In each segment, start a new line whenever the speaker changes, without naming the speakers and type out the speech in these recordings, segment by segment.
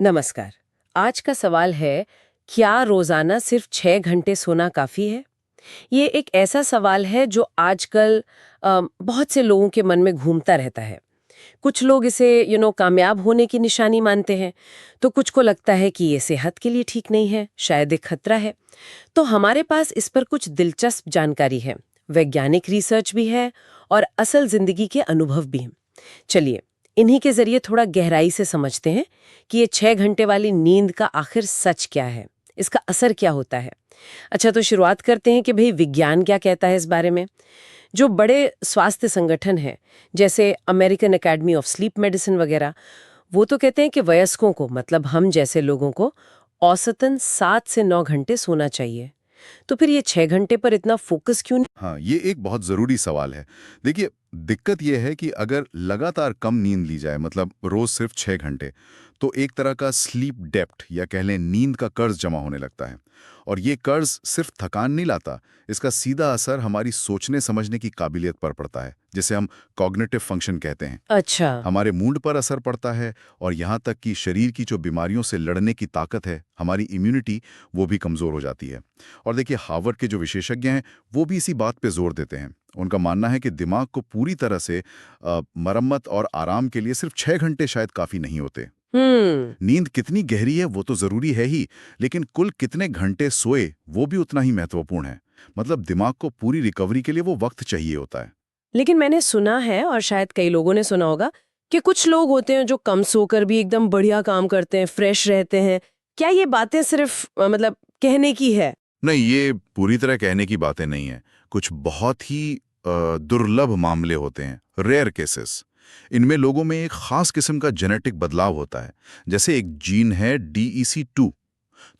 नमस्कार। आज का सवाल है, क्या रोजाना सिर्फ 6 घंटे सोना काफी है? ये एक ऐसा सवाल है जो आजकल बहुत से लोगों के मन में घूमता रहता है। कुछ लोग इसे कामयाब होने की निशानी मानते हैं, तो कुछ को लगता है कि ये सेहत के लिए ठीक नहीं है, शायद एक खतरा है। तो हमारे पास इस पर कुछ दिलचस्प जानकारी है, वैज्ञानिक रिसर्च भी है और असल जिंदगी के अनुभव भी हैं। चलिए, इन्हीं के जरिए थोड़ा गहराई से समझते हैं कि ये 6 घंटे वाली नींद का आखिर सच क्या है, इसका असर क्या होता है। अच्छा, तो शुरुआत करते हैं कि भाई विज्ञान क्या कहता है इस बारे में। जो बड़े स्वास्थ्य संगठन हैं, जैसे American academy of sleep medicine वगैरह, वो तो कहते हैं कि वयस्कों को, मतलब हम जैसे लोगों को, औसतन 7 से 9 घंटे सोना चाहिए। तो फिर ये 6 घंटे पर इतना फोकस क्यों नहीं?
हाँ, ये एक बहुत ज़रूरी सवाल है। देखिए, दिक्कत ये है कि अगर लगातार कम नींद ली जाए, मतलब रोज़ सिर्फ 6 घंटे, तो एक तरह का स्लीप डेप्ट या कह लें नींद का कर्ज जमा होने लगता है। और ये कर्ज सिर्फ थकान नहीं लाता, इसका सीधा असर हमारी सोचने समझने की काबिलियत पर पड़ता है, जिसे हम कॉग्निटिव फंक्शन कहते हैं।
अच्छा।
हमारे मूड पर असर पड़ता है और यहाँ तक कि शरीर की जो बीमारियों से लड़ने की ताकत है, हमारी इम्यूनिटी, वो भी कमज़ोर हो जाती है। और देखिए, हार्वर्ड के जो विशेषज्ञ हैं, वो भी इसी बात पे जोर देते हैं। उनका मानना है कि दिमाग को पूरी तरह से मरम्मत और आराम के लिए सिर्फ 6 घंटे शायद काफ़ी नहीं होते।
हम्म।
नींद कितनी गहरी है वो तो ज़रूरी है ही, लेकिन कुल कितने घंटे सोए वो भी उतना ही महत्वपूर्ण है। मतलब दिमाग को पूरी रिकवरी के लिए वो वक्त चाहिए होता है।
लेकिन मैंने सुना है, और शायद कई लोगों ने सुना होगा, कि कुछ लोग होते हैं जो कम सोकर भी एकदम बढ़िया काम करते हैं, फ्रेश रहते हैं। क्या ये बातें सिर्फ मतलब कहने की है?
नहीं, ये पूरी तरह कहने की बातें नहीं है। कुछ बहुत ही दुर्लभ मामले होते हैं, रेयर केसेस। इनमें लोगों में एक खास किस्म का जेनेटिक बदलाव होता है। जैसे एक जीन है DEC2।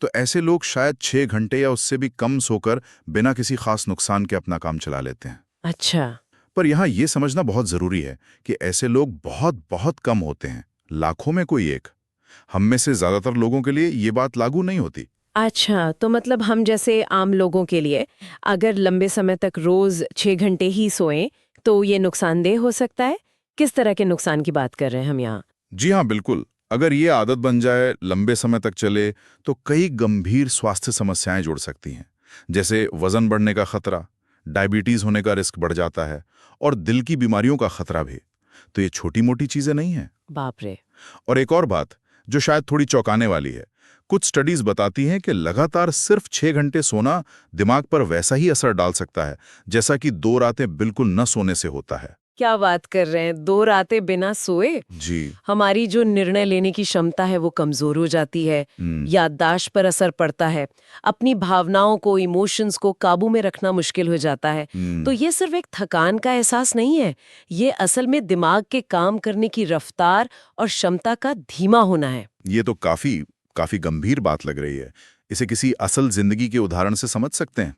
तो ऐसे लोग शायद 6 घंटे या उससे भी कम सोकर बिना किसी खास नुकसान के अपना काम चला लेते हैं।
अच्छा।
पर यहाँ ये समझना बहुत ज़रूरी है कि ऐसे लोग बहुत बहुत कम होते हैं, लाखों में कोई एक। हम में से ज़्यादातर लोगों के लिए ये बात लागू नहीं होती।
अच्छा, तो मतलब हम जैसे आम लोगों के लिए अगर लंबे समय तक रोज 6 घंटे ही सोएं, तो ये नुकसानदेह हो सकता है? किस तरह के नुकसान की बात कर रहे हैं हम यहाँ?
जी हाँ, बिल्कुल। अगर ये आदत बन जाए, लंबे समय तक चले, तो कई गंभीर स्वास्थ्य समस्याएं जुड़ सकती हैं। जैसे वजन बढ़ने का खतरा, डायबिटीज होने का रिस्क बढ़ जाता है और दिल की बीमारियों का खतरा भी। तो ये छोटी-मोटी चीजें नहीं हैं।
बाप रे।
और एक और बात, जो शायद थोड़ी चौंकाने वाली है। कुछ स्टडीज बताती हैं कि लगातार सिर्फ 6 घंटे सोना दिमाग पर वैसा ही असर डाल सकता है, जैसा कि 2 रातें बिल्कुल न सोने से होता है।
क्या बात कर रहे हैं, 2 रातें बिना सोए?
जी।
हमारी जो निर्णय लेने की क्षमता है वो कमजोर हो जाती है, याददाश्त पर असर पड़ता है, अपनी भावनाओं को, इमोशंस को काबू में रखना मुश्किल हो जाता है। तो ये सिर्फ एक थकान का एहसास नहीं है, ये असल में दिमाग के काम करने की रफ्तार और क्षमता का धीमा होना है।
ये तो काफी काफी गंभीर बात लग रही है। इसे किसी असल जिंदगी के उदाहरण से समझ सकते हैं?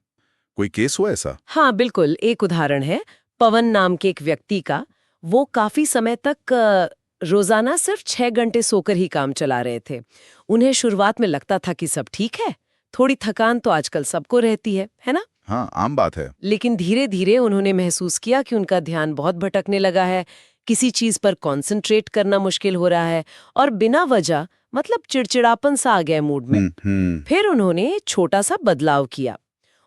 कोई केस हुआ ऐसा?
हाँ बिल्कुल, एक उदाहरण है पवन नाम के एक व्यक्ति का। वो काफी समय तक रोजाना सिर्फ 6 घंटे सोकर ही काम चला रहे थे। उन्हें शुरुआत में लगता था कि सब ठीक है, थोड़ी थकान तो आजकल सबको रहती है ना?
हाँ, आम बात है।
लेकिन धीरे धीरे उन्होंने महसूस किया कि उनका ध्यान बहुत भटकने लगा है, किसी चीज पर कंसंट्रेट करना मुश्किल हो रहा है, और बिना वजह, मतलब चिड़चिड़ापन सा आ गया मूड में।
हम्म।
फिर उन्होंने छोटा सा बदलाव किया।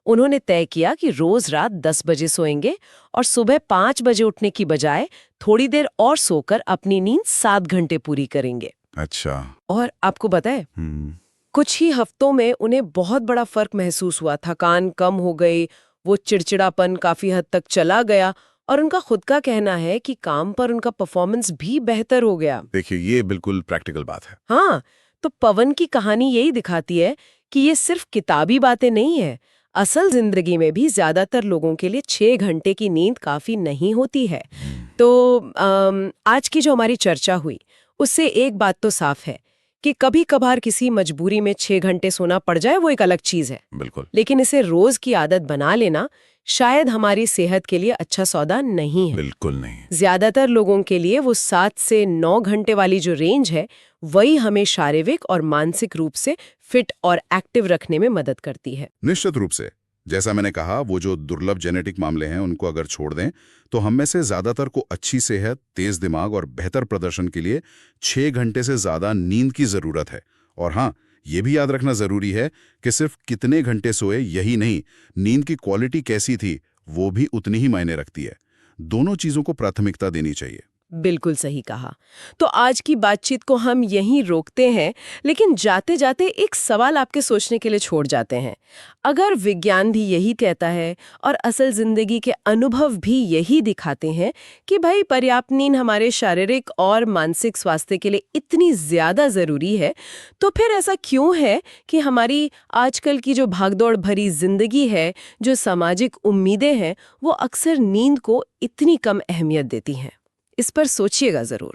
उन्होंने तय किया कि रोज रात 10 बजे सोएंगे और सुबह 5 बजे उठने की बजाय थोड़ी देर और सोकर अपनी नींद 7 घंटे पूरी करेंगे।
अच्छा।
और आपको बताए,
हम्म।
कुछ ही हफ्तों में उन्हें बहुत बड़ा फर्क महसूस हुआ। थकान कम हो गई, वो चिड़चिड़ापन काफी हद तक चला गया, और उनका खुद का कहना है कि काम पर उनका परफॉर्मेंस भी बेहतर हो गया।
देखिए, ये बिल्कुल प्रैक्टिकल बात है।
हाँ, तो पवन की कहानी यही दिखाती है कि ये सिर्फ किताबी बातें नहीं है। असल जिंदगी में भी ज्यादातर लोगों के लिए 6 घंटे की नींद काफी नहीं होती है। तो आज की जो हमारी चर्चा हुई, उससे एक बात तो साफ है कि कभी कभार किसी मजबूरी में 6 घंटे सोना पड़ जाए, वो एक अलग चीज है।
बिल्कुल।
लेकिन इसे रोज की आदत बना लेना शायद हमारी सेहत के लिए अच्छा सौदा नहीं है।
बिल्कुल नहीं।
ज्यादातर लोगों के लिए वो 7 से 9 घंटे वाली जो रेंज है, वही हमें शारीरिक और मानसिक रूप से फिट और एक्टिव रखने में मदद करती है।
निश्चित रूप से। जैसा मैंने कहा, वो जो दुर्लभ जेनेटिक मामले हैं उनको अगर छोड़ दें तो हम में से ज्यादातर को अच्छी सेहत, तेज दिमाग और बेहतर प्रदर्शन के लिए 6 घंटे से ज्यादा नींद की जरूरत है। और हाँ, ये भी याद रखना जरूरी है कि सिर्फ कितने घंटे सोए यही नहीं, नींद की क्वालिटी कैसी थी वो भी उतनी ही मायने रखती है। दोनों चीजों को प्राथमिकता देनी चाहिए।
बिल्कुल सही कहा। तो आज की बातचीत को हम यहीं रोकते हैं, लेकिन जाते जाते एक सवाल आपके सोचने के लिए छोड़ जाते हैं। अगर विज्ञान भी यही कहता है और असल जिंदगी के अनुभव भी यही दिखाते हैं कि भाई पर्याप्त नींद हमारे शारीरिक और मानसिक स्वास्थ्य के लिए इतनी ज्यादा जरूरी है, तो फिर ऐसा क्यों है कि हमारी आजकल की जो भागदौड़ भरी जिंदगी है, जो सामाजिक उम्मीदें हैं, वो अक्सर नींद को इतनी कम अहमियत देती हैं? इस पर सोचिएगा जरूर।